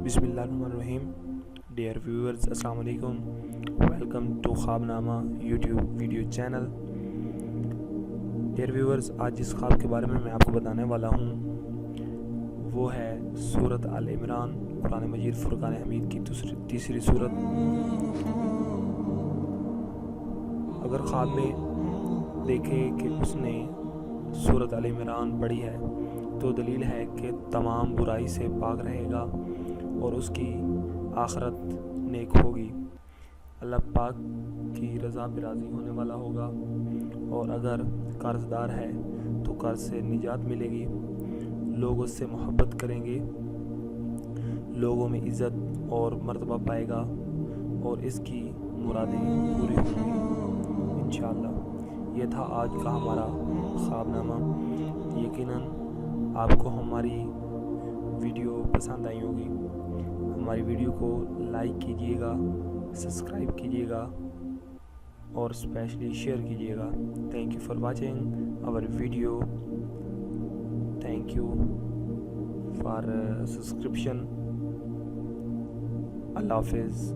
بسم اللہ الرحمن الرحیم. ڈیئر ویورز، السلام علیکم. ویلکم ٹو خواب نامہ YouTube video channel. Dear viewers, آج جس خواب کے بارے میں آپ کو بتانے والا ہوں وہ ہے سورۃ آل عمران، قرآن مجید فرقان حمید کی تیسری سورت. اگر خواب میں دیکھے کہ اس نے سورۃ آل عمران پڑھی ہے تو دلیل ہے کہ تمام برائی سے پاک رہے گا اور اس کی آخرت نیک ہوگی، اللہ پاک کی رضا پہ راضی ہونے والا ہوگا. اور اگر قرض دار ہے تو قرض سے نجات ملے گی، لوگ اس سے محبت کریں گے، لوگوں میں عزت اور مرتبہ پائے گا اور اس کی مرادیں پوری ہوں گی انشاءاللہ. یہ تھا آج کا ہمارا خواب نامہ. یقیناً آپ کو ہماری ویڈیو پسند آئی ہوگی. ہماری ویڈیو کو لائک کیجیے گا، سبسکرائب کیجیے گا اور اسپیشلی شیئر کیجیے گا. Thank you for watching our video. Thank you for subscription. اللہ حافظ.